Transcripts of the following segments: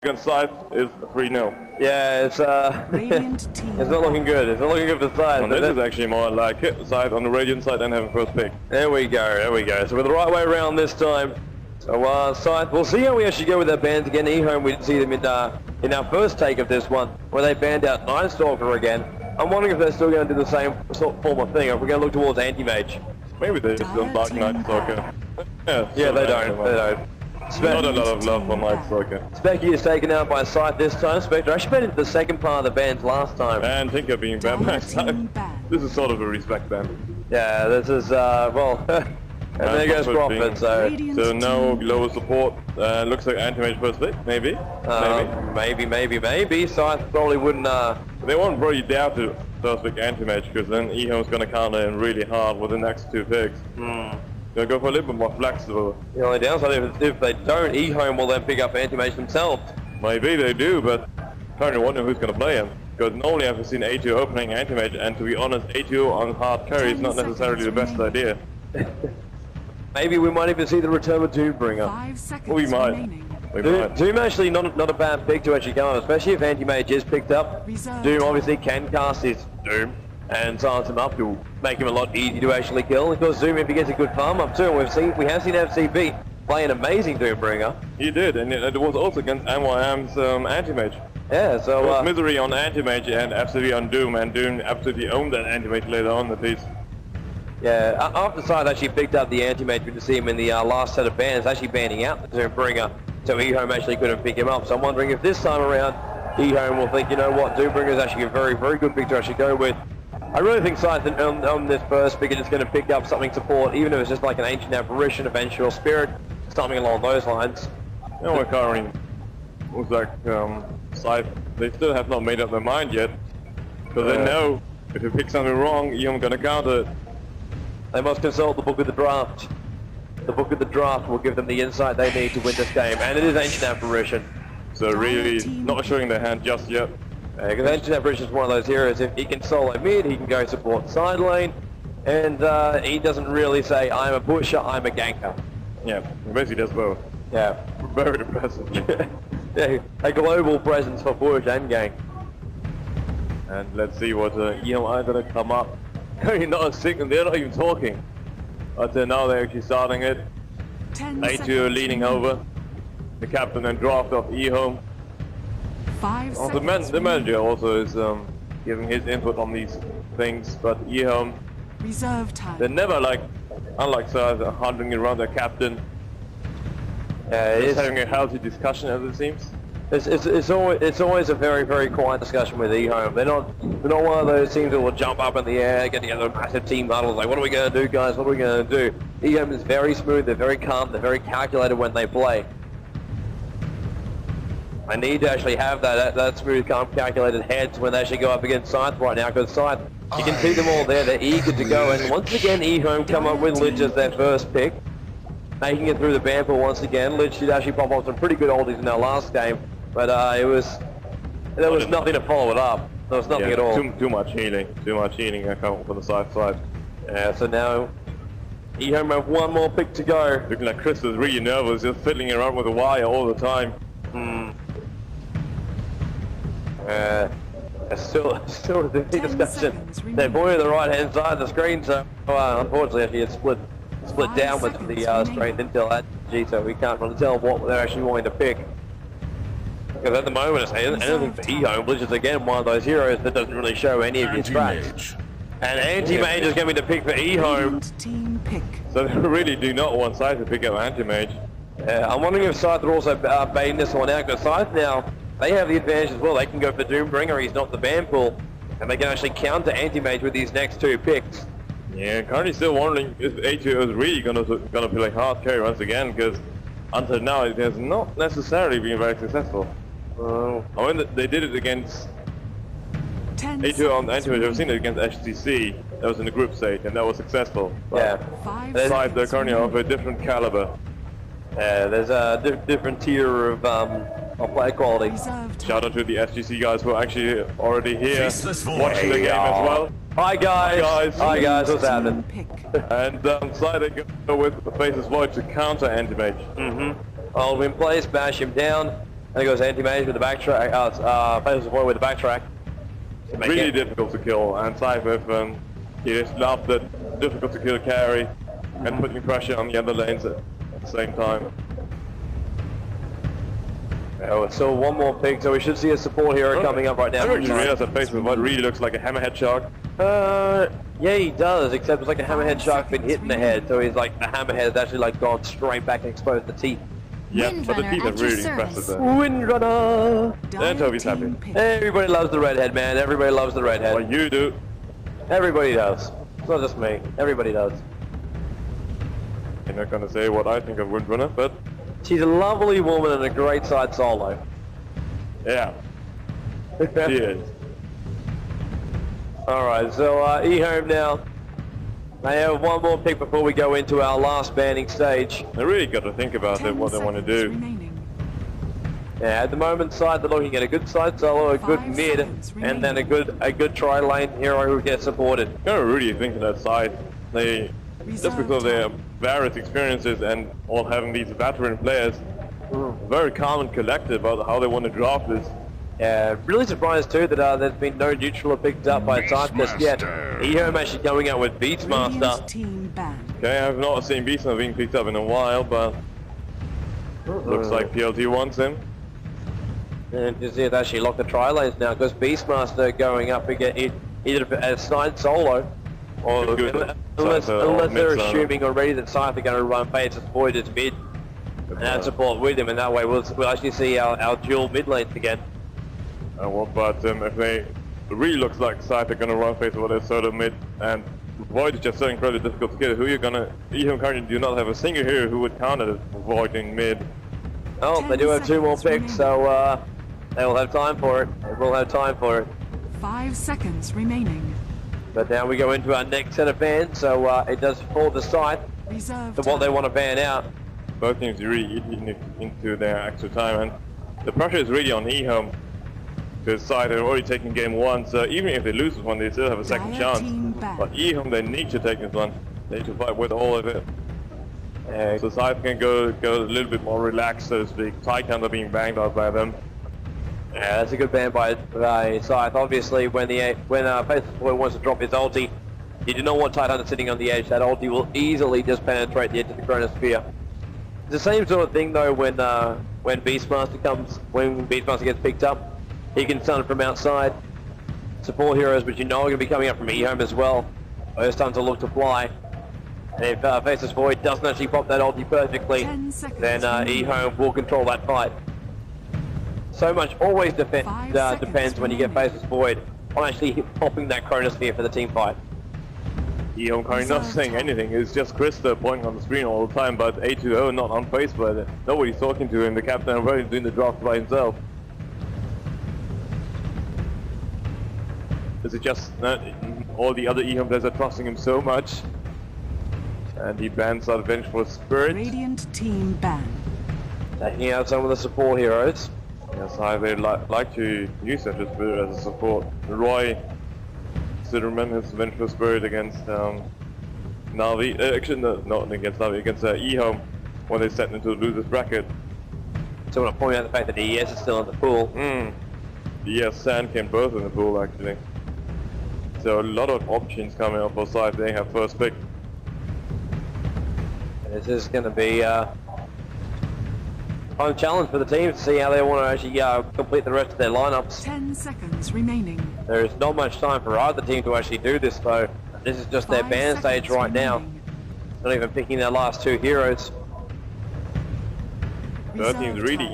against Scythe is 3-0. Yeah, it's it's not looking good. It's not looking good for Scythe. And this is actually more like Scythe on the Radiant side and having first pick. There we go, there we go. So we're the right way around this time. So Scythe, we'll see how we actually go with our bans again. EHOME, we didn't see them in our first take of this one, where they banned out Night Stalker again. I'm wondering if they're still going to do the same sort of form of thing, or if we're going to look towards Anti-Mage. Maybe they just don't like Night Stalker. Yeah, they don't. They don't. Not a lot of love for Night Stalker. Speccy is taken out by Scythe this time. Spectre actually banned the second part of the bans last time. And Tinker being banned next time. This is sort of a respect ban. Yeah, this is, well, and there goes Crawford, so no lower support. Looks like Anti-Mage first pick, maybe. Maybe. Scythe probably wouldn't, They won't probably dare to first pick Anti-Mage, because then EHOME's going to counter him really hard with the next two picks. They'll go for a little bit more flexible. The only downside is if they don't, EHOME will then pick up Anti-Mage themselves. Maybe they do, but currently wondering who's going to play him. Because normally I've seen A2 opening Anti-Mage, and to be honest, A2 on hard carry is not necessarily the best idea. Maybe we might even see the return of Doombringer. We might. Doom actually not a bad pick to actually go on, especially if Anti-Mage is picked up. Doom obviously can cast his Doom and silence him up, to make him a lot easier to actually kill. Of course, Doom, if he gets a good farm up too, and we have seen FCB play an amazing Doombringer. He did, and it was also against NYM's Anti-Mage. Yeah, so it was Misery on Anti-Mage and FCB on Doom, and Doom absolutely owned that Anti-Mage later on the piece. Yeah, after Scythe actually picked up the Anti-Mage, we could see him in the last set of bans, actually banning out the Doombringer, so EHOME actually couldn't pick him up. So I'm wondering if this time around, EHOME will think, you know what, Doombringer is actually a very, very good pick to actually go with. I really think Scythe on this first pick is just going to pick up something support, even if it's just like an Ancient Apparition, Eventual Spirit, something along those lines. You know, what currently looks like Scythe, they still have not made up their mind yet, because they know if you pick something wrong, EHOME going to counter it. They must consult the Book of the Draft. The Book of the Draft will give them the insight they need to win this game, and it is Ancient Apparition. So really not showing their hand just yet. Because Ancient Apparition is one of those heroes, if he can solo mid, he can go support side lane, and he doesn't really say, I'm a pusher, I'm a ganker. Yeah, he basically does both. Yeah. Very impressive. Yeah, a global presence for push and gank. And let's see what EHOME are going to come up. Not a second, they're not even talking. But now they're actually starting it. A2 leaning over. The captain and draft of EHOME. The manager also is giving his input on these things, but EHOME, they're never like, unlike Scythe, hunting around their captain. Just having a healthy discussion, as it seems. It's always a very, very quiet discussion with EHOME. They're not one of those teams that will jump up in the air, get together massive team huddles like, what are we going to do, guys? What are we going to do? EHOME is very smooth. They're very calm. They're very calculated when they play. I need to actually have that smooth, calm, calculated heads when they actually go up against Scythe right now, because Scythe, you can see them all there, they're eager to go, and once again EHOME come up with Lich as their first pick, making it through the ban pool once again. Lich did actually pop off some pretty good oldies in our last game, but there was nothing to follow it up. There was nothing at all. Too much healing I come for the Scythe side. Yeah, so now EHOME have one more pick to go. Looking like Chris is really nervous, just fiddling around with the wire all the time. Still a big discussion. They're pointing to the right hand side of the screen, so unfortunately actually it's split down with the strength intel at G, so we can't really tell what they're actually wanting to pick. Because at the moment it's anything for EHOME, which is again one of those heroes that doesn't really show any of his tracks. And Anti-Mage is going to be the pick for EHOME. So they really do not want Scythe to pick up Anti-Mage. I'm wondering if Scythe are also baiting this one out, because Scythe now, they have the advantage as well. They can go for Doombringer, he's not the ban pool, and they can actually counter Anti-Mage with these next two picks. Yeah, currently still wondering if A2 is really gonna play hard carry once again, because until now it has not necessarily been very successful. I mean, they did it against A2 on Anti-Mage. I've seen it against HTC. That was in the group stage, and that was successful. But Scythe, they're currently of a different caliber. Yeah, there's a different tier of play quality. Shout out to the SGC guys who are actually already here watching the game as well. Hi guys! Hi guys, what's happening? And Scythe they go with Faceless Void to counter Anti-Mage. Hold him in place, bash him down. There goes anti-mage with the backtrack. Faceless Void with the backtrack. Really difficult to kill, and Scythe with he just loved the difficult to kill carry and putting pressure on the other lanes at the same time. Oh, so one more pick, so we should see a support hero coming up right now. I don't even realize that Faceless Void really looks like a hammerhead shark. Yeah, he does, except it's like a hammerhead shark been hit in the head, so he's like, the hammerhead has actually like gone straight back and exposed the teeth. Yeah, but the teeth are really impressive there. Windrunner! And Toby's happy. Everybody loves the redhead, man. Everybody loves the redhead. Well, you do. Everybody does. It's not just me. Everybody does. I'm not gonna say what I think of Windrunner, but She's a lovely woman and a great side solo. yeah, she is. Alright, so EHOME now. They have one more pick before we go into our last banning stage. They really got to think about what they want to do. Yeah, at the moment, side they're looking at a good side solo, a good mid, and then a good tri lane hero who gets supported. They're really thinking that side. They just because they have various experiences and all having these veteran players, very calm and collected about how they want to draft this. Yeah, really surprised too that there's been no neutral picked up by Scythe just yet. EHOME actually going out with Beastmaster. Okay, I've not seen Beastmaster being picked up in a while, but looks like PLT wants him. And you see it actually locked the tri lanes now because Beastmaster going up again either as side solo or unless they're assuming already that Scythe are going to run Faceless Void as mid and have support with him, and that way we'll actually see our dual mid lanes again. But if they really looks like Scythe are going to run Faceless Void as solo mid, and Void is just so incredibly difficult to kill, who you're going to... EHOME currently do not have a single hero who would counter Voiding mid. Oh, they do have two more picks, so they will have time for it. They will have time for it. 5 seconds remaining. But now we go into our next set of bans, so it does fall to Scythe to what they want to ban out. Both teams really eating into their extra time, and the pressure is really on EHOME. Because Scythe are already taken game one, so even if they lose this one, they still have a second chance. But EHOME, they need to take this one. They need to fight with all of it. So Scythe can go a little bit more relaxed, so to speak. Titans are being banged out by them. Yeah, that's a good ban by Scythe. Obviously, when Faceless Void wants to drop his ulti, you do not want Titan sitting on the edge. That ulti will easily just penetrate the edge of the Chronosphere. It's the same sort of thing though when Beastmaster gets picked up. He can stun from outside. Support heroes, which you know are going to be coming up from EHOME as well. Those time to look to fly. And if Faceless Void doesn't actually pop that ulti perfectly, then EHOME will control that fight. So much always depends when you get Faceless Void on actually popping that Chronosphere for the team fight. EHOME currently not saying anything, it's just Krista pointing on the screen all the time, but A2O not unfazed by it. Nobody's talking to him, the captain already doing the draft by himself. Is it just that all the other EHOME players are trusting him so much? And he bans out Vengeful Spirit. Radiant team ban. Taking out some of the support heroes. Yes, they like to use Vengeful Spirit as a support. Roy Zitterman has Vengeful Spirit against Navi. Actually, no, not against Navi, against EHOME when they set into the loser's bracket. So I want to point out the fact that the ES is still in the pool. The ES Sand came both in the pool actually. So a lot of options coming up for Scythe. They have first pick. This is going to be a fun challenge for the team to see how they want to actually complete the rest of their lineups. 10 seconds remaining. There is not much time for either team to actually do this though. This is just their ban stage right now. Not even picking their last two heroes. Their team's really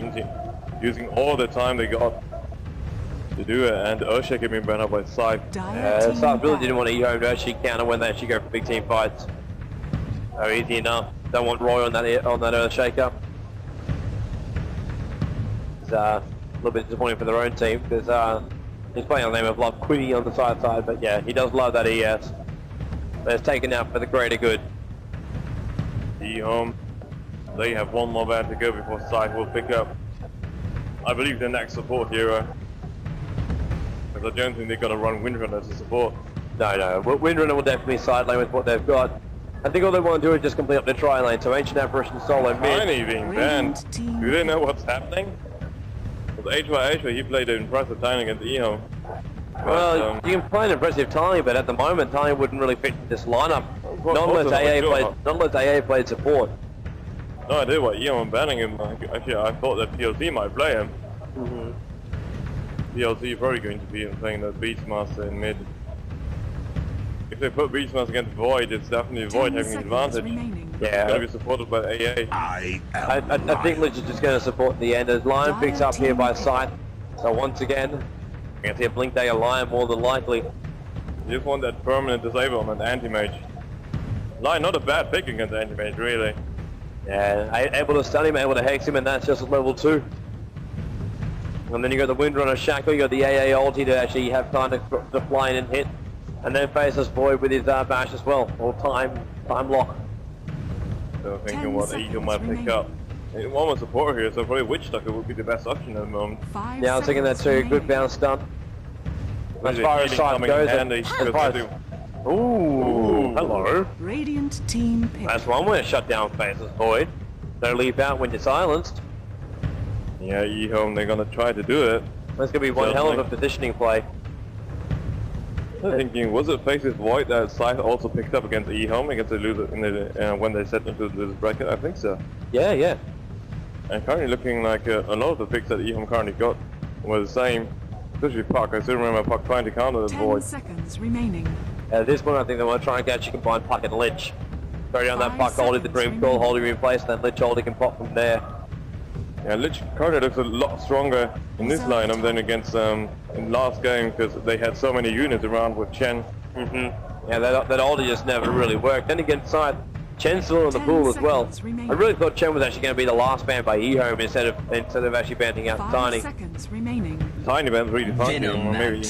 using all the time they got to do it, and Ursha can be banned up by Scythe. Scythe really didn't want EHOME to actually counter when they actually go for big team fights. So easy enough. Don't want Roy on that Earthshaker. It's a little bit disappointing for their own team because he's playing on the name of Love Quitty on the side, but yeah, he does love that ES. But it's taken out for the greater good. EHOME, they have one more ban to go before Scythe will pick up, I believe, the next support hero. Because I don't think they're going to run Windrunner as a support. No. Windrunner will definitely side lane with what they've got. I think all they want to do is just complete up the tri lane, so Ancient Apparition solo mid. Tiny being banned. Do they know what's happening? But HY, he played an impressive time against EHOME. Well, you can play an impressive Tiny, but at the moment, Tiny wouldn't really fit this lineup. Not unless AA played support. No idea what EHOME banning him. Actually, I thought that PLC might play him. PLC probably going to be playing the Beastmaster in mid. If they put Beastmaster against Void, it's definitely Void having an advantage. Yeah. It's going to be supported by AA. I think Lich is just going to support the end. As Lion picks up here by Scythe. So once again, we're going to see a Blink Dagger Lion more than likely. You just want that permanent disable on an anti-mage. Lion, not a bad pick against anti-mage, really. Yeah, able to stun him, able to hex him, and that's just level 2. And then you got the Windrunner Shackle, you got the AA ulti to actually have time to fly in and hit. And then faces Void with his bash as well, or time lock. So thinking what EHOME might pick up. One more support here, so probably Witch Stalker would be the best option at the moment. Yeah, I was thinking that too. Good bounce stun. As far as Scythe goes, ooh, hello. Radiant team pick. That's one way to shut down faces Void. Don't leap out when you're silenced. Yeah, EHOME, they're gonna try to do it. That's gonna be one hell of a positioning play. I'm thinking, was it Faces Void that Scythe also picked up against EHOME against the loser in the when they set into the loser bracket? I think so. Yeah. And currently looking like a lot of the picks that EHOME currently got were the same. Especially Puck. I still remember Puck trying to counter the 10 Void. seconds remaining. At this point, I think they want to try and catch you combine Puck and Lich. Throw down that Puck, hold it, the Dream Call, hold it in place, and then Lich hold it can pop from there. Yeah, Lich currently looks a lot stronger in this lineup than against in last game because they had so many units around with Chen. Yeah, that ulti just never really worked. Then again, Scythe, Chen's still in the pool as well. I really thought Chen was actually going to be the last ban by EHOME instead of actually banning out Tiny. 5 seconds remaining. Tiny ban's really fun. Maybe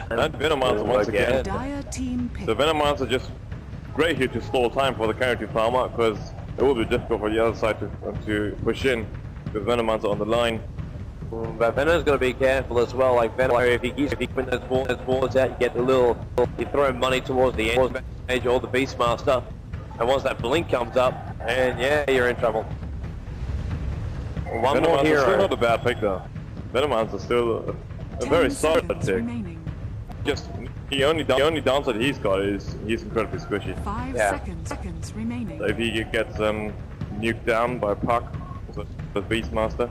that Venomancer once again. Dire team pick. The Venomancer just great here to stall time for the character to farm up because it will be difficult for the other side to push in with Venomancer on the line. But Venom's got to be careful as well. Like Venom, if he wins those boards out, you get a little, you throw money towards the edge or the Beastmaster, and once that blink comes up, and yeah, you're in trouble. One more hero. Still not a bad pick though. Venomancer's still a very solid pick. Just the only downside he's got is he's incredibly squishy. 5 seconds remaining. So if he gets nuked down by Puck, the Beastmaster.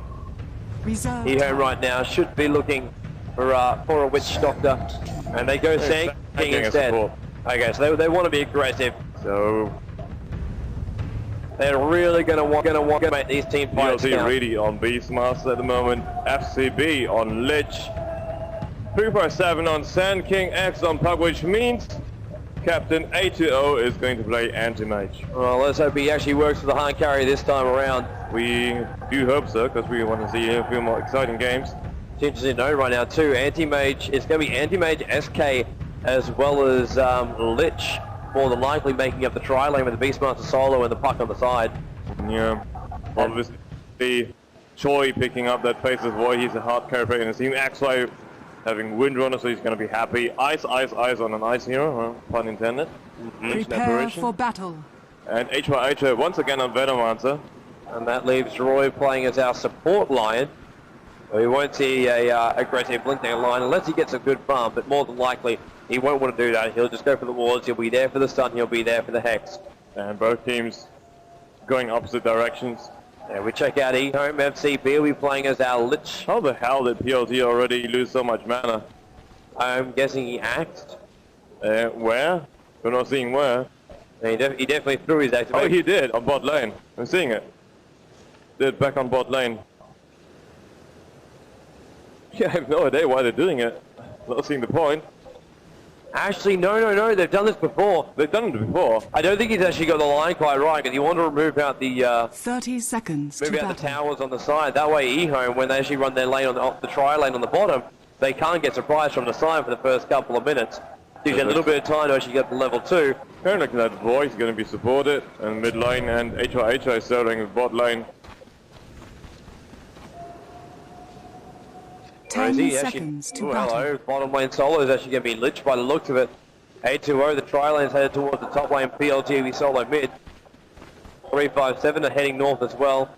EHOME right now should be looking for a Witch Doctor, and they go Sand King instead. Okay, so they want to be aggressive. So they're really gonna want to make these team fights PLC count. really on Beastmaster at the moment. FCB on Lich. 347 on Sand King, X on Puck, which means Captain A2O is going to play anti-mage. Well, let's hope he actually works for the hard carry this time around. We do hope so, because we want to see a few more exciting games. It's interesting to know right now too, anti-mage, it's going to be anti-mage SK as well as Lich, more than likely making up the tri-lane with the Beastmaster solo and the Puck on the side. Yeah, obviously Choi picking up that Faces Void, he's a hard carry player in the team. XY having Windrunner, so he's going to be happy. Ice on an ice hero, pun intended. Prepare for battle. And HY once again on Venomancer. And that leaves Roy playing as our support Lion. We won't see a aggressive Blink Dagger Lion unless he gets a good farm, but more than likely he won't want to do that. He'll just go for the wards, he'll be there for the stun, he'll be there for the hex. And both teams going opposite directions. Yeah, we check out EHOME FCB, will be playing as our Lich. How the hell did PLT already lose so much mana? I'm guessing he axed. Where? We're not seeing where. He definitely threw his activation. Oh, he did, on bot lane. I'm seeing it. Did back on bot lane. Yeah, I have no idea why they're doing it. Not seeing the point. Actually, no, they've done this before. They've done it before. I don't think he's actually got the line quite right, because you want to remove out the 30 seconds move to out battle. the towers on the side. That way EHOME, when they actually run their lane on the tri-lane on the bottom, they can't get surprised from the side for the first couple of minutes. You get a little bit of time to actually get to level 2. Currently looking at Void is going to be supported, and mid lane, and HY is starting with bot lane. 10 seconds to battle. Hello, bottom lane solo is actually going to be Lich by the looks of it. A2O, the tri-lane's headed towards the top lane, PLT will be solo mid. 357 are heading north as well.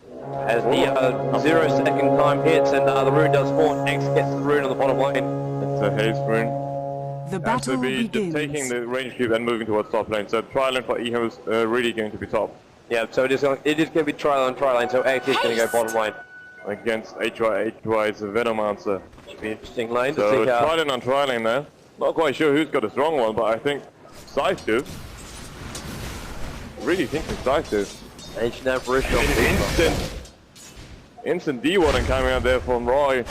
As the 0 second time hits and the rune does spawn, X gets the rune on the bottom lane. It's a haste rune. The battle begins. Just taking the range cube and moving towards top lane. So Trilane for EHOME is really going to be top. Yeah, so it is going to be trial on tri lane, so X is going to go bottom lane. Against HY's Venomancer. Should be interesting lane to So see how... Trilane on tri-lane there. Not quite sure who's got a strong one, but I think Scythe do. Really thinking Scythe do. Ancient Apparition. Instant D-Warden coming out there from Roy.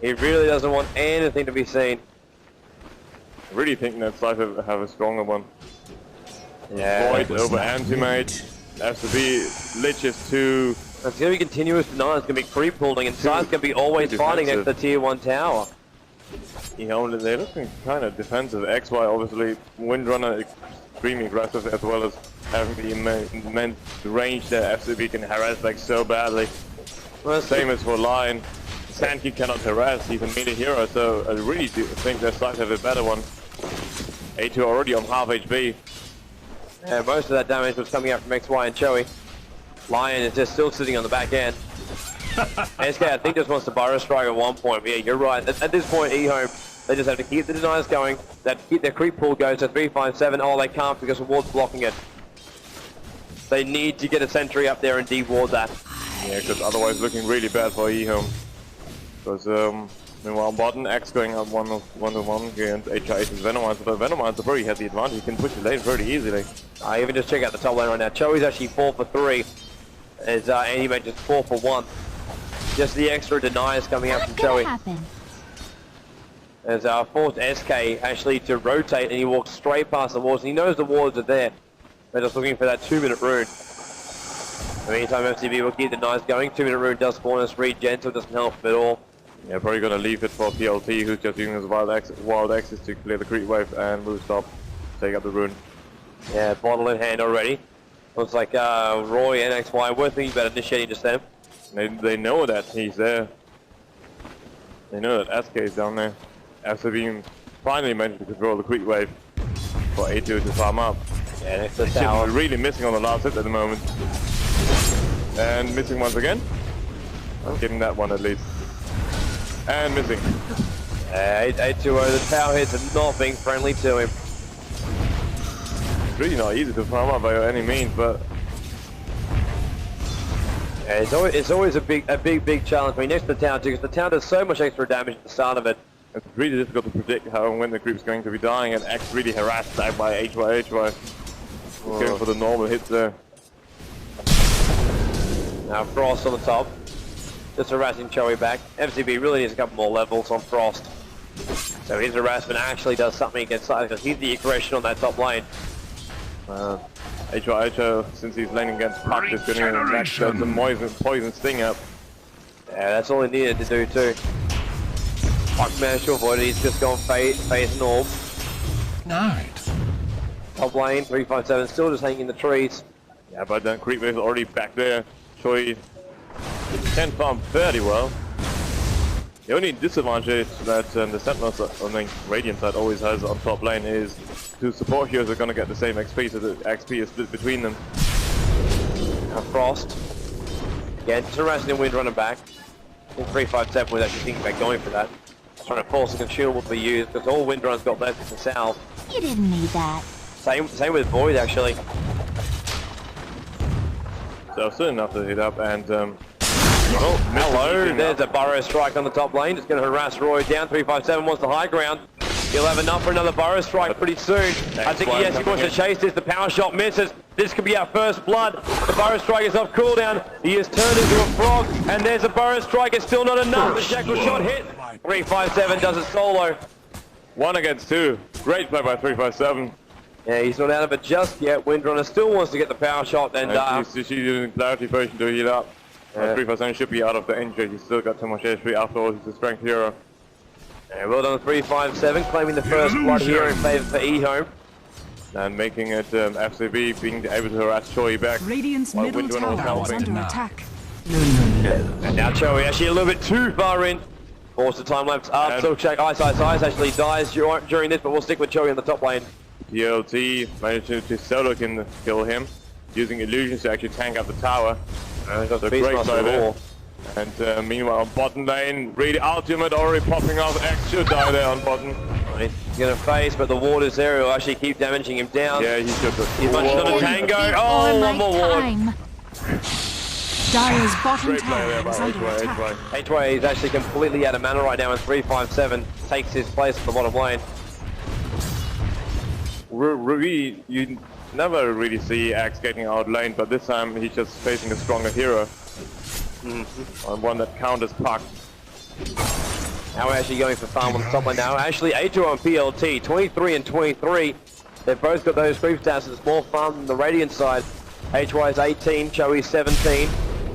He really doesn't want anything to be seen. Really thinking that Scythe have a stronger one. Yeah. Void over Anti-Mage. FCB, Liches 2. It's going to be continuous denial, it's going to be creep pulling, and Scythe's going to be always fighting next to the tier 1 tower. They're looking kind of defensive. XY obviously, Windrunner extremely aggressive, as well as having the immense range that FCB can harass like so badly. Well, same as for Lion. Sankey cannot harass, he's a melee hero, so I really do think that Scythe have a better one. A2 already on half HP. Yeah, most of that damage was coming out from XY and Choey. Lion is just still sitting on the back end. SK, I think, just wants to Burrow Strike at one point, but yeah, you're right. At this point, EHOME, they just have to keep the deniers going. They have to keep their creep pool going to 357. Oh, they can't because the ward's blocking it. They need to get a sentry up there and de-ward that. Yeah, because otherwise looking really bad for EHOME. Because, meanwhile, bottom X going up 1-1 against HIH's Venomancer, but Venomancer probably had the advantage. He can push the lane very easily. I even just check out the top lane right now. Choey's actually 4 for 3. As Andy-Mage just 4 for 1. Just the extra deniers coming out from Choey. As forced SK actually to rotate, and he walks straight past the walls. And he knows the walls are there. They're just looking for that 2-minute rune. In the meantime, FCB will keep the deniers going. 2-minute rune does spawn us regen, so it doesn't help at all. Yeah, probably gonna leave it for PLT, who's just using his wild access to clear the creep wave and move stop, take up the rune. Yeah, bottle in hand already. Looks like Roy and XY were thinking about initiating just then. They know that he's there. They know that SK is down there. After being finally managed to control the creep wave for A2 to farm up. Yeah, next to the tower. We're really missing on the last hit at the moment. And missing once again. I'm giving that one at least. And missing. A2-0, the tower hits are not being friendly to him. It's really not easy to farm up by any means, but yeah, it's always a big challenge. I mean, next to the town too, because the town does so much extra damage at the start of it. it's really difficult to predict how and when the creep's going to be dying, and X really harassed out by HY. Going for the normal hits there. Now Frost on the top. Just harassing Choey back. FCB really needs a couple more levels on Frost. So his harassment actually does something against Scythe, because he's the aggression on that top lane. HY, since he's laning against Puck, is getting some poison sting up. Yeah, that's all he needed to do too. Puck managed to avoid it, he's just gone phase and orb. Night. Top lane, 357, still just hanging in the trees. Yeah, but then creep wave is already back there. Choey can farm fairly well. The only disadvantage that the Sentinels on the Radiant side always has on top lane is two support heroes are going to get the same XP, so the XP is split between them. Now Frost. Again, just harassing the Windrunner back. I think 357 was actually thinking about going for that. Trying to force a consumable to be used, because all Windrunner's got left is the south. You didn't need that. Same with Void actually. So soon enough to hit up and oh, hello, there's a Burrow Strike on the top lane. It's going to harass Roy down. 357 wants the high ground. He'll have enough for another Burrow Strike pretty soon. I think he actually wants to chase this. The power shot misses. This could be our first blood. The Burrow Strike is off cooldown. He is turned into a frog, and there's a Burrow Strike. It's still not enough. The Shackle shot hit. 357 does it solo. 1 against 2. Great play by 357. Yeah, he's not out of it just yet. Windrunner still wants to get the power shot, and she's using Clarity Potion to heal up. 357 should be out of the injury. He's still got too much HP after all. He's a strength hero. Yeah, well done, 357, claiming the first blood here in favour for EHOME. And making it FCB being able to harass Choey back. Radiant's while middle Windrunner was tower is helping. under attack. And now Choey actually a little bit too far in. Force the time lapse up, so check Ice actually dies during this, but we'll stick with Choey on the top lane. PLT managed to solo kill him, using illusions to actually tank up the tower. Got the great Beastmaster play there. roar. And meanwhile, on bottom lane, really ultimate already popping off. X should die there on bottom. He's going to face, but the ward is there. He'll actually keep damaging him down. Yeah, he's got the... He's munched on a tango. Oh, one more ward. Dire's bottom Great play there tower by is under attack. HY is actually completely out of mana right now, and 357 takes his place at the bottom lane. Really, you never really see Axe getting out lane, but this time he's just facing a stronger hero. On one that counters Puck. Now we're actually going for farm on the top lane now. Actually, A2 and PLT, 23 and 23. They've both got those creep stats. It's more farm than the Radiant side. HY is 18, Joey's 17.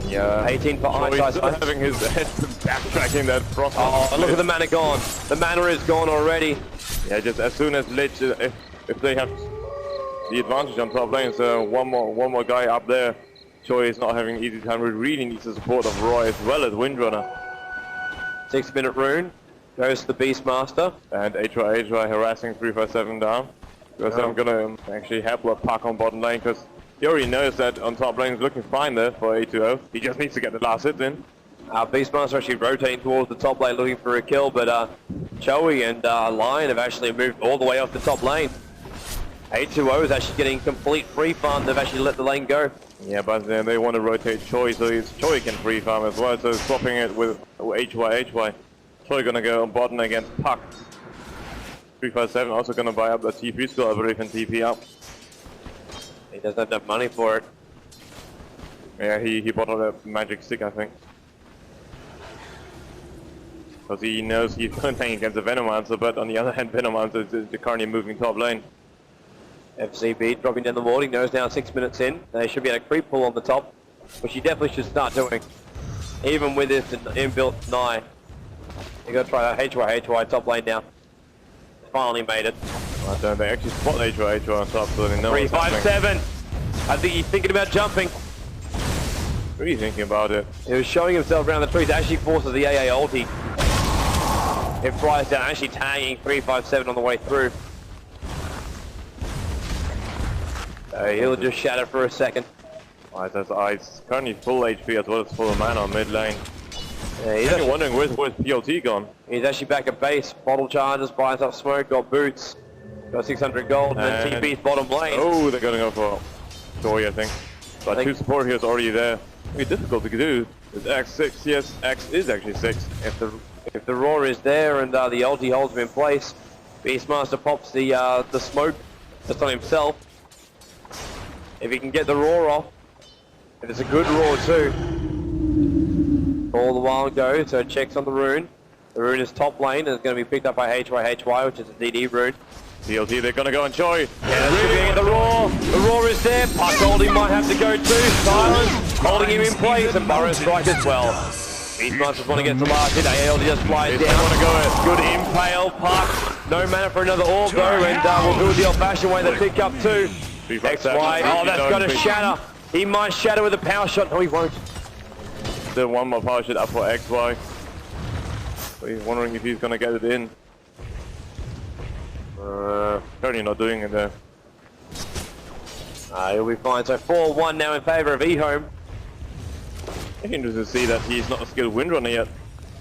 Yeah. 18 for So he's Ice still having his head backtracking that frost. Oh, look at the mana gone. The mana is gone already. Yeah, just as soon as Lich, if they have the advantage on top lane, so one more guy up there. Choi is not having easy time. We really needs the support of Roy as well as Windrunner. 6-minute rune. Goes to the Beastmaster. And HY harassing 357 down. Because I'm gonna actually help a Puck on bottom lane, because he already knows that on top lane is looking fine there for A2O. He just needs to get the last hit in. Beastmaster actually rotating towards the top lane looking for a kill, but Joey and Lion have actually moved all the way off the top lane. A2O is actually getting complete free farm. They've actually let the lane go. Yeah, but then they want to rotate Choi, so Choi can free farm as well, so swapping it with HY. Choi gonna go on bottom against Puck. 357 also gonna buy up the TP skill, I believe, and TP up. He doesn't have enough money for it. Yeah, he bought out a magic stick, I think. Because he knows he's playing against a Venomancer, but on the other hand, Venomancer is currently moving top lane. FCB dropping down the ward. He knows now 6 minutes in. They should be able to creep pull on the top, which he definitely should start doing. Even with this inbuilt Nye. You got to try that HY top lane now. Finally made it. Right, so they actually spot HY on top, so they know what's happening. 357. I think he's thinking about jumping. What are you thinking about it? He was showing himself around the trees. Actually forces the AA ulti. It flies down, actually tagging 357 on the way through. So he'll just shatter for a second. Right, that's Ice. Currently full HP as well as full mana on mid lane. Yeah, he's actually wondering where's PLT gone? He's actually back at base. Bottle charges, buys up smoke, got boots. Got 600 gold, and then TP's bottom lane. Oh, they're gonna go for Joy, I think. But two support heroes already there. It'll be difficult to do. With X 6, yes, X is actually 6. If the roar is there and the ulti holds him in place, Beastmaster pops the smoke just on himself. If he can get the roar off, if it's a good roar too. All the while goes, so it checks on the rune. The rune is top lane and it's going to be picked up by HY, which is a DD rune. PLT, they're gonna go and Joy. Yeah, really the roar. The roar is there. Puck holding might have to go too. Silence holding him in place, and Burrow strike as well. Beastmasters want to get to last hit. AL just flies down. Want to go in. Good impale. Puck. No mana for another orb though, and we'll do it the old-fashioned way. They pick up two. XY. Oh, that's going to shatter. He might shatter with a power shot. No, he won't. Still one more power shot up for XY. So he's wondering if he's gonna get it in. Currently not doing it there. He'll be fine. So 4-1 now in favour of EHOME. Interesting to see that he's not a skilled Windrunner yet.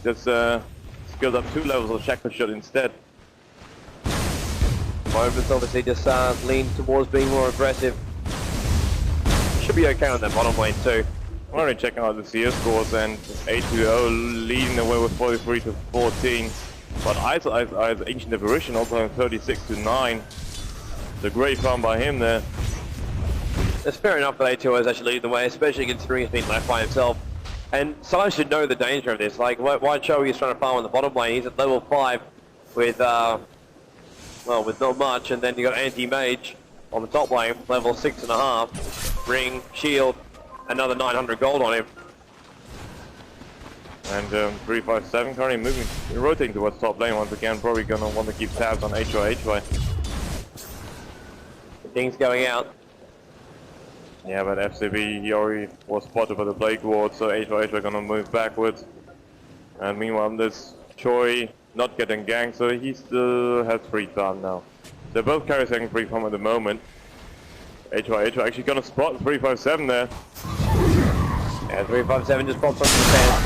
Just skilled up 2 levels of Shackle Shot instead. Moments obviously just lean towards being more aggressive. Should be okay on that bottom lane too. I'm already checking out the CS scores, and A2O leading the way with 43 to 14. But Ice Ancient Apparition also having 36 to 9. It's a great farm by him there. It's fair enough that A2O is actually leading the way, especially considering he's been left by himself. And someone should know the danger of this. Like, why Joey is trying to farm on the bottom lane? He's at level 5 with, well, with not much, and then you got Anti-Mage on the top lane, level 6.5. Ring, shield, another 900 gold on him. And 357 currently moving, rotating towards top lane once again. Probably gonna want to keep tabs on HY. Things going out. Yeah, but FCB, he already was spotted by the Blake Ward, so HY gonna move backwards. And meanwhile, this Choi not getting ganked, so he still has free farm now. They're both carries having free farm at the moment. HY actually gonna spot 357 there. Yeah, 357 just pops up the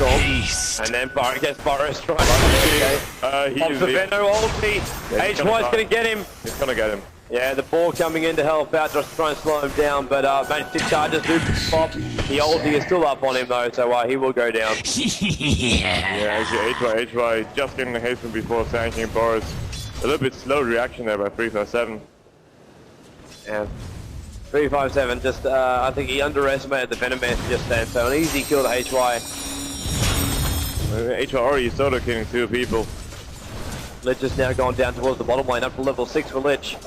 sandstorm. And then Burrow gets Burrow strike. Pops the Veno ulti. HY's going to get him. He's going to get him. Yeah, the ball coming in to help out, just trying to slow him down, but Magic charges do pop. The ulti is still up on him though, so he will go down. Yeah, actually HY just getting the hasten before sanking Boris. A little bit slow reaction there by 357. Yeah. 357, just I think he underestimated the Venom Master just then, so an easy kill to HY. HY already solo killing 2 people. Lich is now going down towards the bottom lane, up to level 6 for Lich.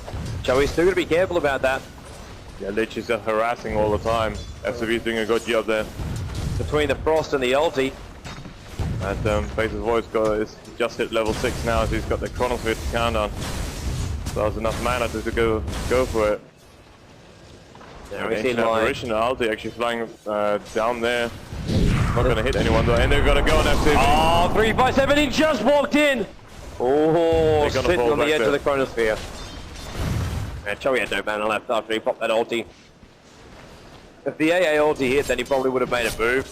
Joey's still going to be careful about that. Yeah, Lich is just harassing all the time. FCV's doing a good job there. Between the Frost and the ulti. And Face's voice is just hit level 6 now, so he's got the Chronosphere countdown. So there's enough mana to go for it. Yeah, we see apparition ulti actually flying down there. Not going to hit anyone though, and they're going to go on FCV. Oh, 357, he just walked in! Oh, sitting on the edge of the Chronosphere. Yeah, Joey had no mana left after he popped that ulti. If the AA ulti hit, then he probably would have made a move.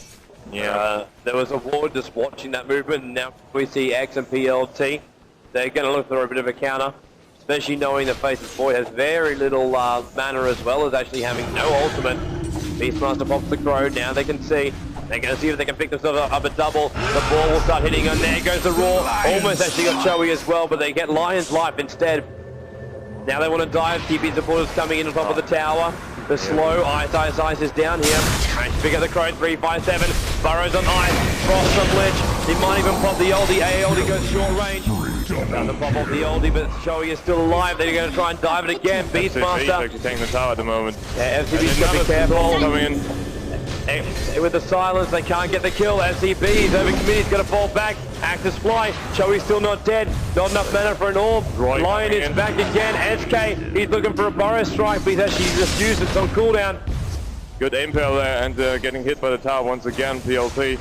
Yeah. There was a ward just watching that movement, and now we see X and PLT. They're going to look for a bit of a counter, especially knowing that Face's boy has very little mana as well as actually having no ultimate. Beastmaster pops the crow, now they can see. They're going to see if they can pick themselves up a double. The ball will start hitting, and there goes the Raw. Almost actually got Joey as well, but they get Lion's Life instead. Now they want to dive. TP supporters coming in on top of the tower. The slow Ice is down here. Managed to pick up the crow, 357. Burrows on Ice. Frost from Lich. He might even pop the oldie. Oldie goes short range. Down the pop off the oldie, but Joey is still alive. They're going to try and dive it again. Beastmaster. actually taking the tower at the moment. Yeah, FCB's got to be careful. Coming in. With the silence, they can't get the kill. FCB, he's overcommitted, he's got to fall back. Actors fly. Joey's still not dead. Not enough mana for an orb. Roy Lion is back again. SK, he's looking for a Burrow strike, but he's actually just used it on cooldown. Good impale there, and getting hit by the tower once again, PLT.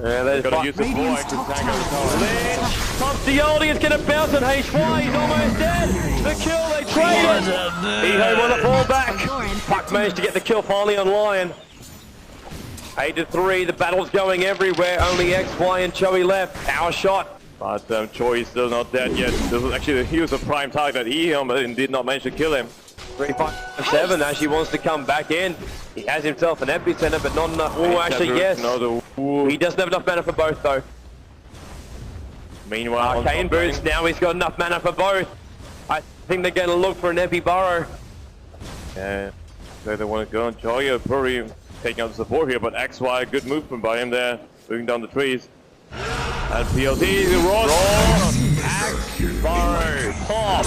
They've got to use the ball to tank out the tower. Lynch pops the oldie, it's going to bounce on HY, he's almost dead. The kill, they traded. EHOME on the fall back. Puck managed to get the kill finally on Lion. 8-3, the battle's going everywhere. Only XY and Joey left. Power shot. But Choi is still not dead yet. This was actually he was a prime target at EHOME, but did not manage to kill him. 357 actually wants to come back in. He has himself an epicenter, but not enough. Oh, actually, yes. He doesn't have enough mana for both, though. Meanwhile, Arcane boost. Now he's got enough mana for both. I think they're going to look for an epi Burrow. Yeah, so they want to go on Choi. Probably taking out the support here, but XY, good movement by him there, moving down the trees. And PLT, the Ross, Axe, Burrow, pop.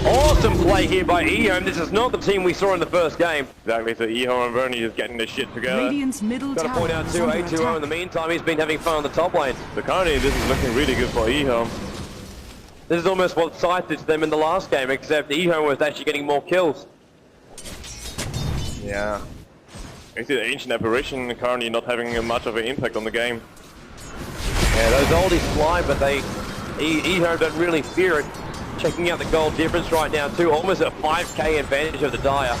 Awesome play here by EHOME. This is not the team we saw in the first game. Exactly, so EHOME and Vernie is getting this shit together. Got to point out too, 8-2-0 in the meantime, he's been having fun on the top lane. So currently this is looking really good for EHOME. This is almost what Scythe did to them in the last game, except EHOME was actually getting more kills. Yeah. I see the Ancient Apparition currently not having much of an impact on the game. Yeah, those oldies fly, but EHOME don't really fear it. Checking out the gold difference right now too, almost a 5k advantage of the Dire.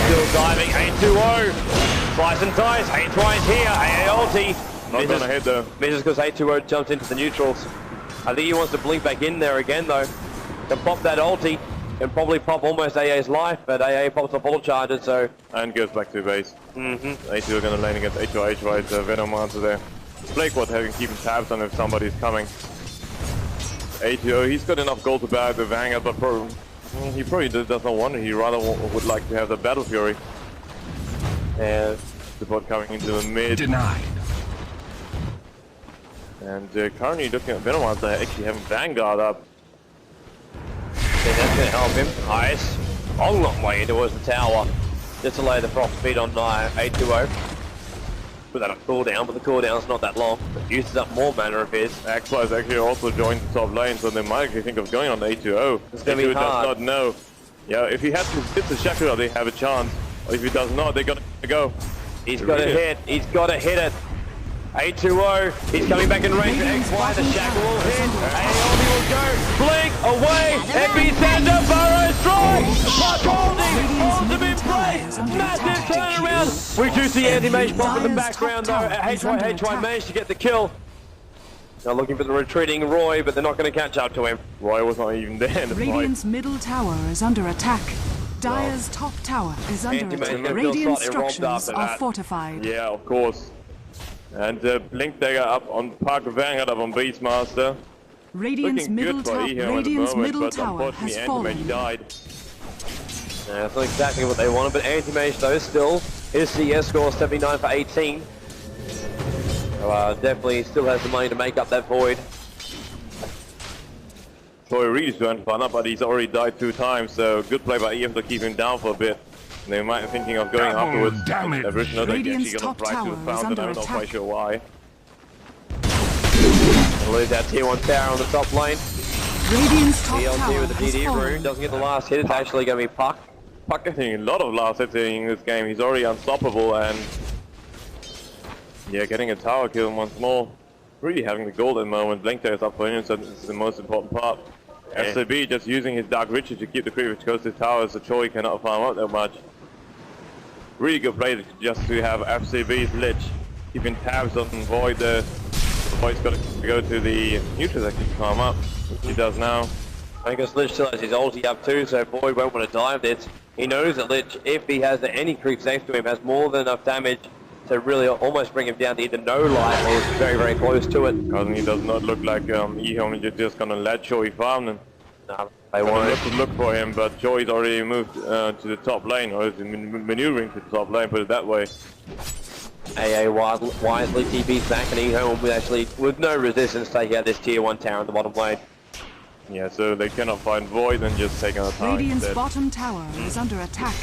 Still diving, 8-2-0. Slice and dice, 8 tries here, AA ulti. Not gonna hit though. Misses because 8-2-0 jumps into the neutrals. I think he wants to blink back in there again though. To pop that ulti. And probably pop almost AA's life, but AA pops off all charges, so... And goes back to base. A2 are gonna lane against HY, Venom Monster there. Blake was keeping tabs on if somebody's coming. A2, he's got enough gold to buy the Vanguard, but he probably does not want it. He rather would like to have the Battle Fury. And support coming into the mid. Denied. And currently looking at Venom Monster actually having Vanguard up. Yeah, that's going to help him. Ice. Long way towards the tower. Just to lay the frost speed on 8-2-0. Put that on cooldown, but the cooldown's not that long. It uses up more mana of his. XY is actually also joined the top lane, so they might actually think of going on 8-2-0. It's going to be hard. Does not know. Yeah, if he has to hit the Shackle, they have a chance. Or if he does not, they're going to go. He's got to hit. He's got to hit it. 8-2-0, he's coming back in range. XY, the Shackle will hit. Aoldie will go. Blink, away. Epicenter, Burrow strike. Puck holding. Ultimate play. Massive turnaround. down. We do see anti-mage bomb in the background though. HY managed to get the kill. Now looking for the retreating Roy, but they're not going to catch up to him. Roy was not even there in the fight. Radiant's middle tower is under attack. Dire's top tower is under attack. Radiant structures are fortified. Yeah, of course. And Blink Dagger up on Park Vanguard up on Beastmaster. Radiant's middle tower has fallen. Died. Yeah, that's not exactly what they wanted, but anti-mage though still his CS score 79 for 18. So definitely still has the money to make up that void. So he really went fun up, but he's already died 2 times, so good play by EF to keep him down for a bit. They might be thinking of going afterwards. Radiant's top tower is under I'm not quite sure why. We'll lose that tier 1 tower on the top lane. Radiant's top DLT tower with the has DD fallen. rune doesn't get the last hit. It's actually going to be Puck. Puck getting a lot of last hits in this game. He's already unstoppable and yeah, getting a tower kill once more. Really having the gold at the moment. Blink Dagger is up for him, so this is the most important part. Yeah. FCB just using his Dark Riches to keep the creep, which goes to tower, so Choi cannot farm up that much. Really good play just to have FCB's Lich keeping tabs on Void there. Void's got to go to the neutral section to farm up, which he does now. I guess Lich still has his ulti up too, so Void won't want to die of this. He knows that Lich, if he has any creep safe to him, has more than enough damage to really almost bring him down to either no life or very, very close to it. Because he does not look like EHOME is just gonna let Joey farm them. No, they won't. Look for him, but Joey's already moved to the top lane, or is maneuvering to the top lane, put it that way. AA wisely TP's back, and EHOME will actually, with no resistance, take out this tier 1 tower in the bottom lane. Yeah, so they cannot find Void and just take on the tower. Radiant's instead. bottom tower is under attack.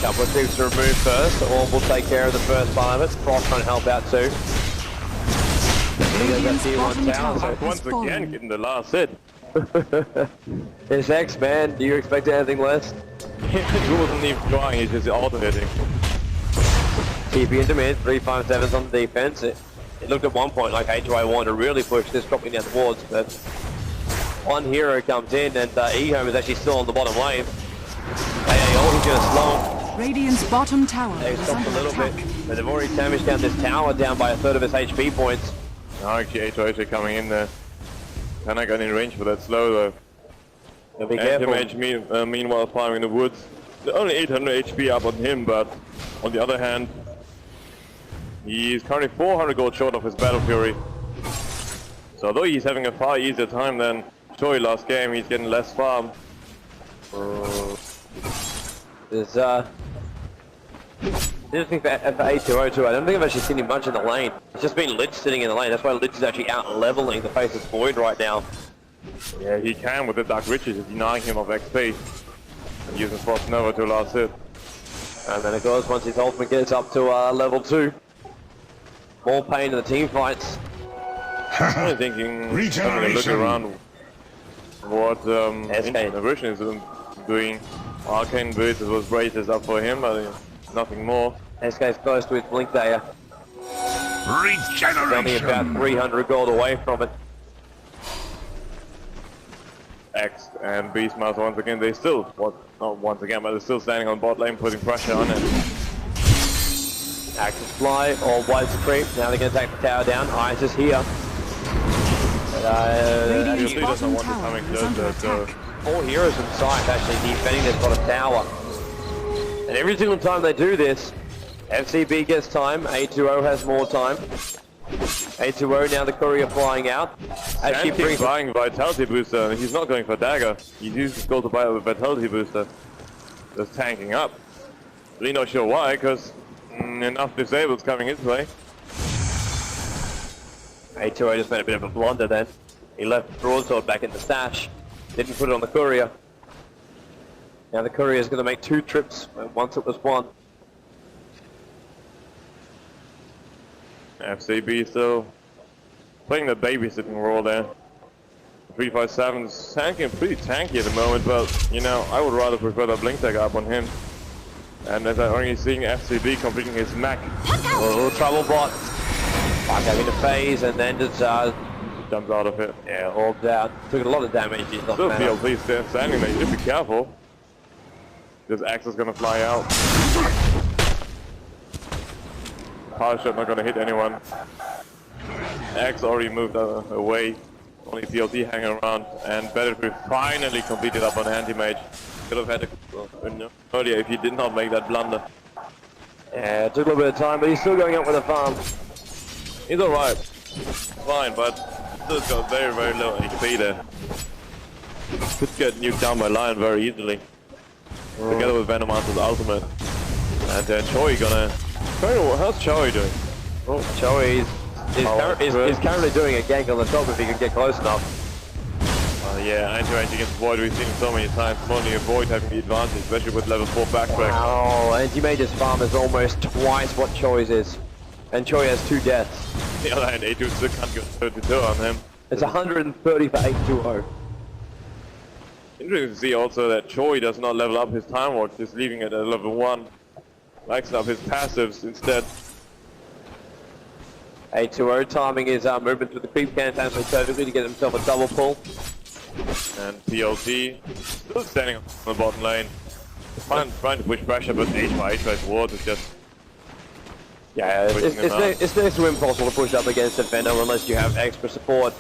Couple of creeps to remove first, Orb will take care of the first part of it. Frost trying to help out too. Radiant's bottom tower has Once again, fallen. getting the last hit. It's X, man. Do you expect anything less? He wasn't even trying, he's just auto-hitting. TP into mid, 357's on the defense. It looked at one point like HY wanted to really push this, dropping down the wards, but one hero comes in and EHOME is actually still on the bottom lane. AA he's going to slow him. Radiant's bottom tower They've is stopped a under little attack. bit, but they've already damaged down this tower down by a third of its HP points. Now actually HOH coming in there. Can I get in range for that slow though? So be careful. Anti-Mage meanwhile farming in the woods. They're only 800 HP up on him, but on the other hand, he's currently 400 gold short of his Battle Fury. So although he's having a far easier time than Choi last game, he's getting less farm. There's interesting for A2O too. I don't think I've actually seen him much in the lane. It's just been Lich sitting in the lane. That's why Lich is actually out leveling the face of Void right now. Yeah, he can with the Dark Riches, denying him of XP. And using Frost Nova to last hit. And then of course once his ultimate gets up to level 2, more pain in the team fights. I'm thinking, having a look around what Inversion is doing. Arcane Boots was braces up for him, but nothing more. This guy's close to his Blink Dagger. Only about 300 gold away from it. X and Beastmaster once again, they still, not once again, but they're still standing on bot lane, putting pressure on it. Axis fly, or White's a creep. Now they're going to take the tower down. Ice is here. Radiant's bottom tower is under attack. 4 heroes from Scythe actually defending this bottom tower. And every single time they do this, FCB gets time, A2O has more time. A2O now the courier flying out. Actually brings buying Vitality Booster, and he's not going for Dagger. He uses gold to buy a Vitality Booster. Just tanking up. Really not sure why, because enough disables coming his way. A2O just made a bit of a blunder then. He left the broadsword back in the stash. Didn't put it on the courier. Now the courier is going to make 2 trips once it was 1. FCB still playing the babysitting role there. 357's tanking, pretty tanky at the moment, but you know, I would rather prefer the Blink Dagger up on him. And as I'm only seeing FCB completing his mech. A little trouble bot. Going into phase and then just jumps out of it. Yeah, orbed out. Took a lot of damage. Still PLC standing there, you should be careful. This axe is gonna fly out. power shot not gonna hit anyone. X already moved away. Only PLT hanging around, and Battlefield finally completed up on Anti-Mage. Could have had a earlier if he did not make that blunder. Yeah, it took a little bit of time, but he's still going up with a farm. He's alright. Fine, but still got very, very low HP there. Could get nuked down by Lion very easily. Together with Venomancer's ultimate. And Choi gonna... How's Choi doing? Oh, Choi is currently doing a gank on the top if he can get close enough. Yeah, anti-range against Void, we've seen it so many times. Only Void having the advantage, especially with level 4 backtrack. Wow, Anti-Mage's farm is almost twice what Choi's is. And Choi has 2 deaths. The other hand, A2 still can't go 32 on him. It's 130 for 820. Interesting to see also that Choi does not level up his time watch, just leaving it at level 1. Likes up his passives instead. 820 timing his movement to the creep can perfectly to get himself a double pull. And PLT still standing on the bottom lane. Trying to push pressure, but H ward is just... Yeah, it's next to impossible to push up against a Venom unless you have extra support.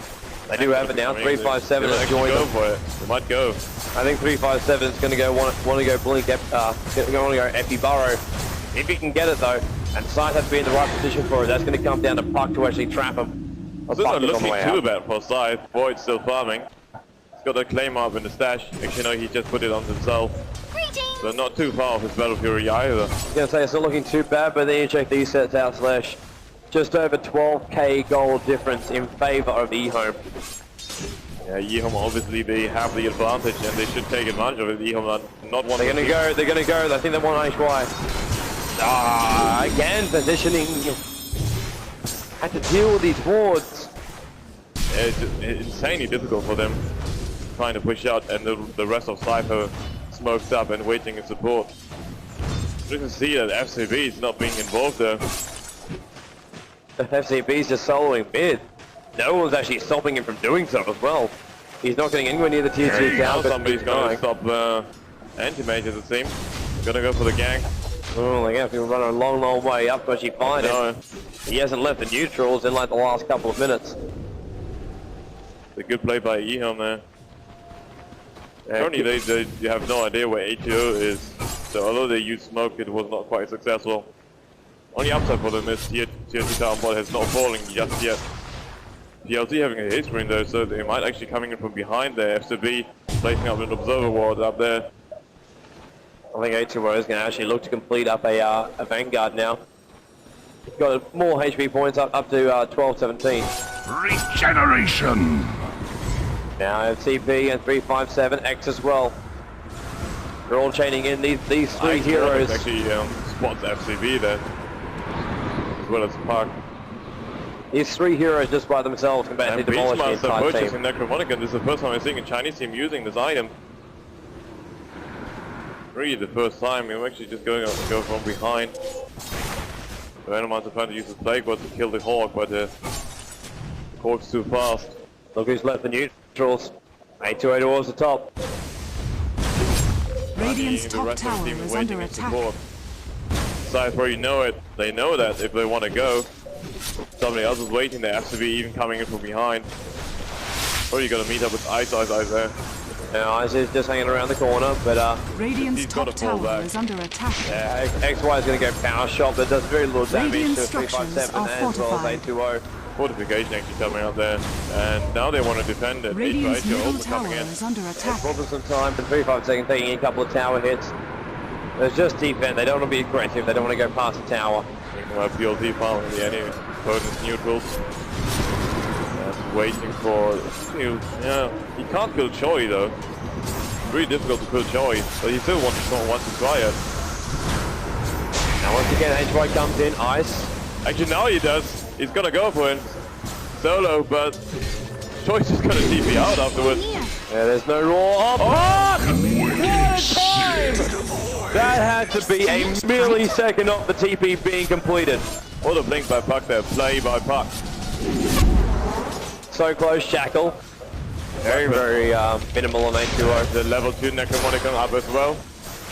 They do have it now. 357 has joined them. For it. They might go. I think 357 is going to go want to go blink. Want to go Epi Burrow if he can get it though. And Scythe has to be in the right position for it. That's going to come down to Puck to actually trap him. This is not looking too bad for Scythe. Void's still farming. He's got a claim up in the stash. Actually, no, he just put it on himself. So not too far off his Battle Fury either. I was going to say it's not looking too bad, but then you check these sets out, Slash. Just over 12k gold difference in favor of EHOME. Yeah, EHOME obviously they have the advantage and they should take advantage of it. EHOME not want They're gonna go, I think they want HY. Again positioning. Had to deal with these wards. Yeah, it's insanely difficult for them trying to push out, and the rest of Scythe are smoked up and waiting in support. You can see that FCB is not being involved there. FCB's just soloing mid. No one's actually stopping him from doing so as well. He's not getting anywhere near the tier 2 down, but somebody's going to stop Anti-Mage as it seems. Gonna go for the gank. Oh, they're going to run a long, long way up to actually find him. He hasn't left the neutrals in like the last couple of minutes. It's a good play by EHOME there. Currently they have no idea where ATO is. So although they used smoke, it was not quite successful. Only upside for them is tier 2 town bot has not fallen just yet. PLT having a hit screen though, so they might actually coming in from behind there. FCB placing up an observer ward up there. I think A2O is going to actually look to complete up a Vanguard now. Got more HP points up to 1217. Regeneration! Now I have TP and 357, X as well. They're all chaining in these 3 heroes. Actually spots FCB there, as well as Park. These 3 heroes just by themselves can basically demolish the entire team. Purchasing Necromonica, this is the first time I'm seeing a Chinese team using this item. Really the first time, I'm actually just go from behind. The Venomancer trying to use his Plague Ward to kill the Hawk, but the Hawk's too fast. Look who's left the neutrals. 828 towards the top. Radiant's top tower is under attack. Scythe probably know it. They know that if they want to go, somebody else is waiting there. FCB even coming in from behind. Probably gonna meet up with Ice there. Yeah, Ice is just hanging around the corner, but Radiant's top tower is under attack. Yeah, XY is gonna go power shot, but does very little damage to 357 as well as 820. Fortification actually coming out there, and now they want to defend it. Radiant's middle also tower coming in. is under attack. Problems some time, but 357 taking a couple of tower hits. There's just defense. They don't want to be aggressive. They don't want to go past the tower. PLT following the enemy opponent's neutrals. Waiting for yeah, he can't kill Choi though. It's really difficult to kill Choi, but he still wants to try it. Now once again HY comes in, Ice. Actually now he does. He's gonna go for him. Solo, but Choi's just gonna TP out afterwards. Yeah, there's no raw. What a time! That had to be a millisecond off the TP being completed. What a blink by Puck there, play by Puck. So close, Shackle. Very minimal on 820. The level 2 Necromonica up as well.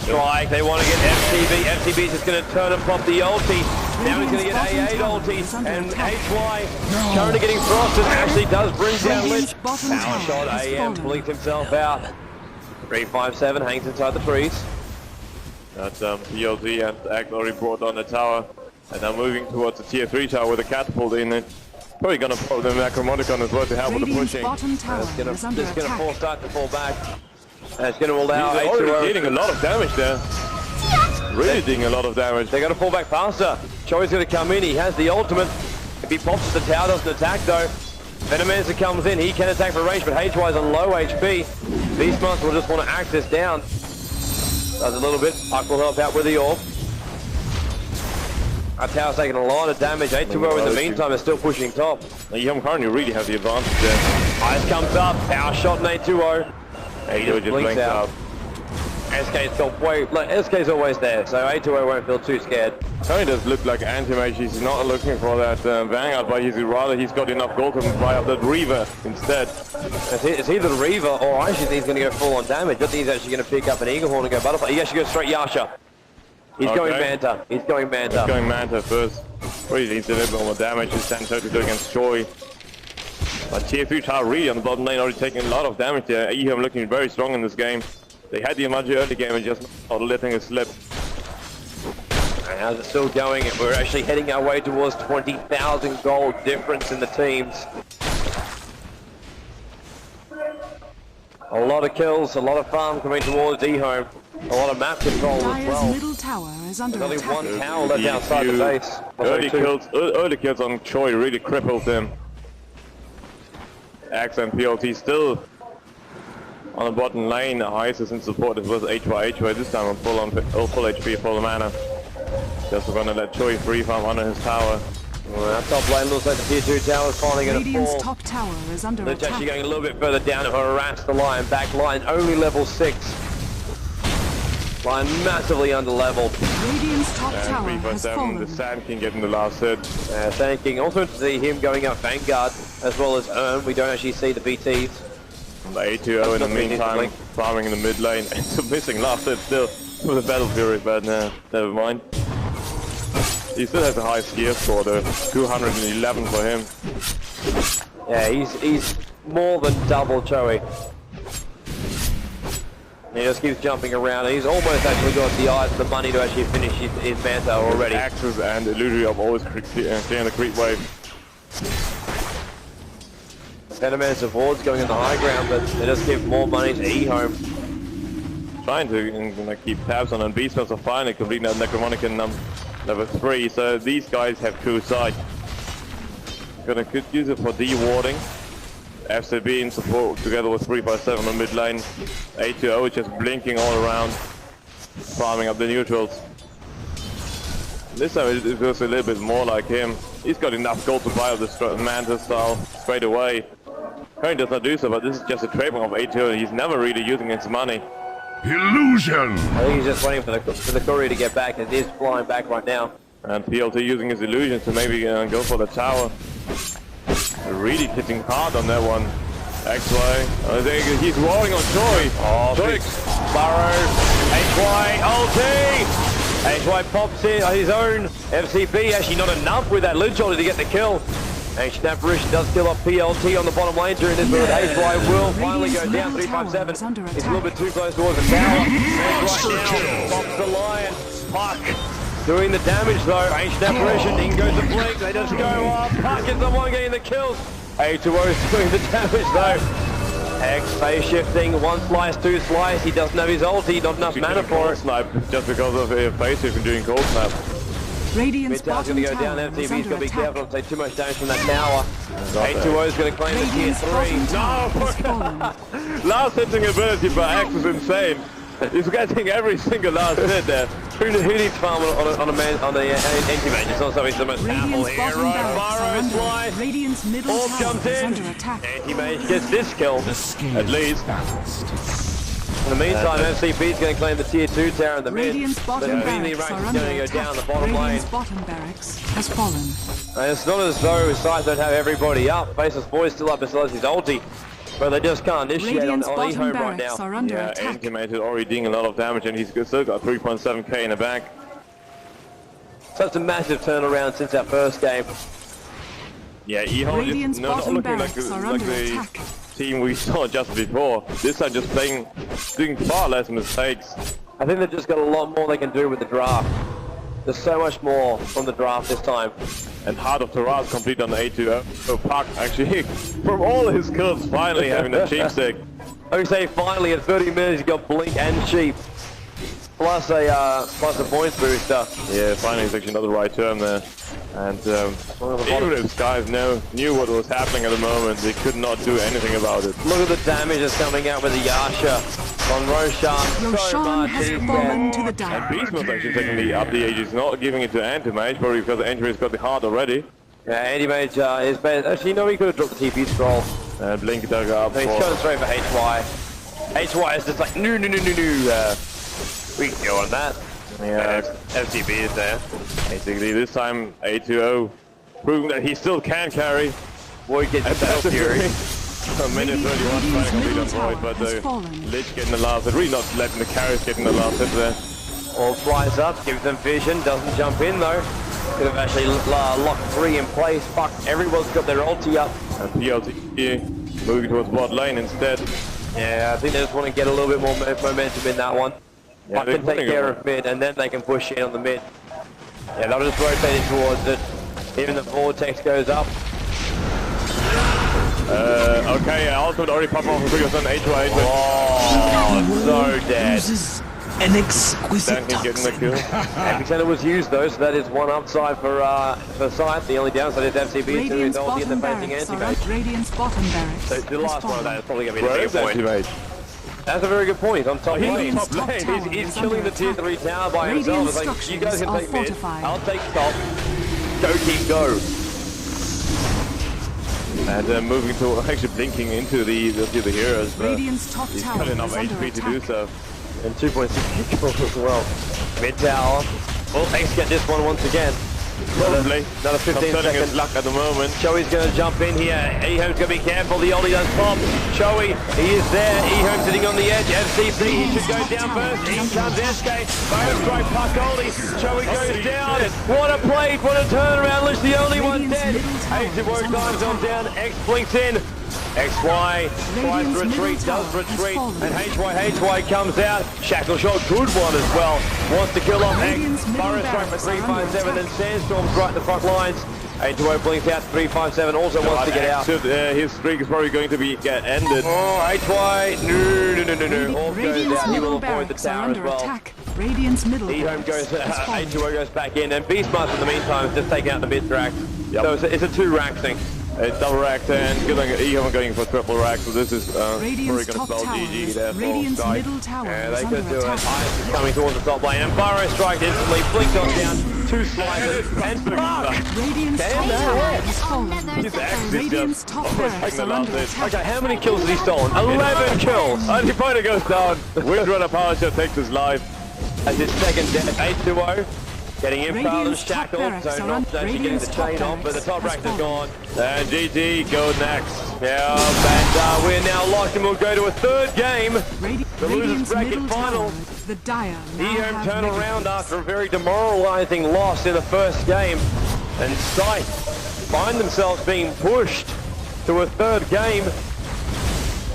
Strike, they want to get FTB. FTB's just going to turn and pop the ulti. Now he's going to get A8 ulti, and HY currently getting frosted. Actually does bring down Lich. Power shot, AM blinks himself out. 357 hangs inside the trees. That's PLT and Act already brought on the tower. And now moving towards the tier 3 tower with a catapult in it. Probably going to put the Necromonicon as well to help with the pushing. It's going to force Scythe to fall back. And it's going to allow He's already dealing a lot of damage there. Really dealing a lot of damage. They're going to fall back faster. Choi's going to come in. He has the ultimate. If he pops the tower, doesn't attack though. Venomancer comes in. He can attack for range, but HY's on low HP. Beastmaster will just want to axe this down. Does a little bit. Puck will help out with the orb. Our tower's taking a lot of damage. A2O in the meantime is still pushing top. EHOME currently really have the advantage there. Ice comes up. Power shot and A2O. A2O just blinks out. SK's got way, like, SK's always there, so A2O won't feel too scared. Currently does look like Anti-Mage. He's not looking for that Vanguard, but he's got enough gold to buy up that Reaver instead. It's either the Reaver or I actually think he's going to go full on damage. I think he's actually going to pick up an Eagle Horn and go Butterfly. He actually goes straight Yasha. He's going Manta. He's going Manta. He's going Manta first. Really needs a little bit more damage. He's 10-32 against Choi. But tier 3 tower really on the bottom lane already taking a lot of damage there. EHOME looking very strong in this game. They had the advantage early game and just not letting it slip. And how's it still going? And we're actually heading our way towards 20,000 gold difference in the teams. A lot of kills, a lot of farm coming towards EHOME. A lot of map control as well. Middle tower is under There's only attack. one tower left outside the base. Early kills on Choi really crippled him. Axe and PLT still on the bottom lane. Isis in support. It was HY this time on full HP, full mana. Just gonna let Choi free farm under his tower. Well, our top lane looks like the tier 2 tower is finally going to fall. Radiant's top tower is under It's attack. actually going a little bit further down to harass the line. Back line only level 6. Line massively under leveled. Radiant's top tower has 357, fallen. the Sand King getting the last hit. Sand King also to see him going up Vanguard as well as we don't actually see the BTs. A2O in the meantime, farming in the mid lane. It's a missing last hit still with a Battle Fury, but never mind. He still has a high skill score though, 211 for him. Yeah, he's more than double Choi. He just keeps jumping around. He's almost actually got the eyes and the money to actually finish his Manta already. Axes and Illusory are always clearing the creep wave. Venomancer Ward's going in the high ground, but they just give more money to EHOME. Trying to keep tabs on, and Beastmaster finally completing that Necromonicon level 3, so these guys have true sight. Gonna use it for de-warding. FCB in support together with 357 on mid lane. A2O just blinking all around, farming up the neutrals. This time it feels a little bit more like him. He's got enough gold to buy up the Manta style straight away. Currently does not do so, but this is just a trademark of A2O. He's never really using his money. Illusion! I think he's just waiting for the courier to get back, and he is flying back right now. And PLT using his illusion to maybe go for the tower. Really hitting hard on that one. XY. I think he's rolling on Choi. Oh, Choi. Burrow. HY ulti. HY pops it on his own. FCB actually not enough with that Lich ulti to get the kill. And Snap Apparition does kill off PLT on the bottom lane during this, but HY will finally go down. 357. He's a little bit too close towards the tower. And right now, pops the lion. Puck. Doing the damage though, Ancient Apparition, in goes the blink, they just go up, Puck is the one getting the kills. A2O is doing the damage though. X phase shifting, 1 slice, 2 slice, he doesn't have his ulti, not enough mana for it. Snipe just because of phase shift and doing cold snap. Radiant's Mid-tower's bottom going to go down, tower is FTV's under going to be attack. careful, don't take too much damage from that tower. A2O is going to claim the tier Radiant's 3. bottom tower No! has fallen. Last hitting ability by X is insane. He's getting every single last hit there. Who needs farm on the anti-mage? It's not something so much powerful Radiant's here. bottom Right, barracks are Burrow under slice. attack. Radiant's middle Orb tower comes is in. under attack. Anti-mage gets this kill. At least. In the meantime, FCB's going to claim the tier 2 tower in the mid. Radiant's But bottom immediately barracks Ranks are is under going to go attack. down the bottom lane. Radiant's bottom barracks has fallen. And it's not as though Scythe don't have everybody up. Faceless Boy's still up as well as his ulti. But they just can't initiate on Radiant's bottom EHOME right barracks now. are under Yeah, attack. Anti-Mage is already doing a lot of damage and he's still got 3.7k in the back. Such a massive turnaround since our first game. Yeah, EHOME is not looking like the team we saw just before. This time just doing far less mistakes. I think they've just got a lot more they can do with the draft. There's so much more from the draft this time. And Heart of Taraz complete on the A2. So Park actually, from all his kills, finally having a cheap stick. I would say finally at 30 minutes you got Blink and Sheep. Plus a points booster. Yeah, finally it's actually not the right term there. And even if Scythe knew what was happening at the moment, they could not do anything about it. Look at the damage that's coming out with the Yasha on Roshan. Roshan has fallen to the And down. Beastman's actually taking the up the age. He's not giving it to Anti-Mage, probably because Anti-Mage's got the heart already. Yeah, Anti-Mage is bad. Actually, no, he could have dropped the TP scroll. And Blink dug up. He's going straight for HY. HY is just like, no. We can go on that. Yeah, FTB is there. basically this time A2O proving that he still can carry. Void gets the Battle Fury. A minute 31 trying to complete on Void, but the Lich getting the last hit. Really not letting the carries getting the last hit there. All flies up, gives them vision, doesn't jump in though. Could have actually locked 3 in place. Fuck, everyone's got their ulti up. And PLT moving towards bot lane instead. Yeah, I think they just want to get a little bit more momentum in that one. Yeah, Fuck can take care of mid, and then they can push in on the mid. Yeah, they'll just rotate it towards it. Even the vortex goes up. Okay, ultimate already popped off for on HY. Oh, so dead. An exquisite Dan getting the kill. Epicenter was used though, so that is one upside for Scythe. The only downside is FCB to his Radiant's ulti and bottom the facing barracks are anti-mage. up. Radiant's bottom barracks So the last one of that is probably going to be Where the is big point. Anti-Mage? That's a very good point. On top Radiant's lane. top tower He's is killing the under tier attack. 3 tower by Radiant himself. It's like, you guys can structures take are mid, fortified. I'll take top. Go team go. And moving to actually blinking into the heroes. But Radiant's top he's tower got enough is under HP to do attack. so. And 2.6 kills as well. Mid tower. Well, X get this one once again. Probably. Another 15 Concerning his seconds. luck at the moment. Shoei's going to jump in here. EHOME's going to be careful. The Oli does pop. Shoei, he is there. EHOME sitting on the edge. FCC, he should go down first. In comes SK. Fire strike, puck Oli. Shoei goes down. What a play. What a turnaround. Literally the only one dead. H2O dives on down. X blinks in. XY tries to retreat, does retreat, and HY comes out. Shackle shot, good one as well. Wants to kill off X. Fire strike for 357, and Sandstorm's right in the front lines. H2O blinks out, 357 also wants to get out. His streak is probably going to get ended. Oh, HY, no. Orb goes Radiant's out, he will middle avoid the barracks are tower as under well. attack. Radiant's middle EHOME barracks goes, is fallen. H2O goes back in, and Beastmaster in the meantime is just taking out the mid rack. Yep. So it's a 2-rack thing. It's double racked and EHOME going for triple rack, so this is probably Radiant's going to top spell tower GG is there for Radiant's Scythe. middle tower Yeah, is they under could do it. attack. Ice is coming towards the top lane, and Burrow strike instantly. Blink on down, 2 slices, and fuck! Radiant's top Damn, tower that is fallen. His axe is Radiant's just top almost barracks taking the are last under hit. attack. Okay, how many kills has he stolen? 11 kills! And he finally goes down. Windrunner power shot takes his life. That's his second death. 8-2-0. Getting impaled and Radiant's top shackled, barracks so are not on- actually getting the Radiant's top chain off, but the top rack barracks is gone. And GG go next. Yeah, and we're now locked and we'll go to a third game. The losers Radiant's bracket middle final. tower, the Dire now EHOME have turn negative. around after a very demoralizing loss in the first game, and Scythe find themselves being pushed to a third game.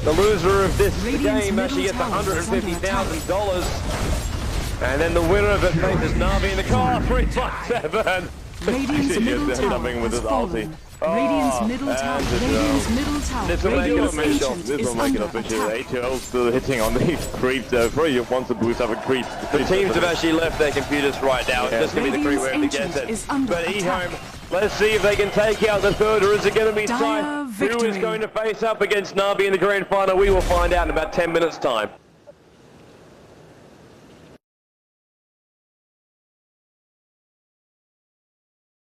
The loser of this Radiant's game actually middle gets tower is under $150,000, and then the winner of it faces Navi in the car. 357. Radiant's He middle is tower jumping with has his fallen. ulti. Radiant's middle tower. and Radiant's middle tower. This will make it Radiant's official. ancient This is will make it under official. attack. A2O still hitting on the creep. Probably wants to boost up a creep. The teams have actually left their computers right now. It's just going to be the crew where Radiant's to get ancient it. is under But attack. EHOME, let's see if they can take out the third, or is it going to be Dire Scythe? Who is victory. going to face up against Navi in the grand final? We will find out in about 10 minutes' time.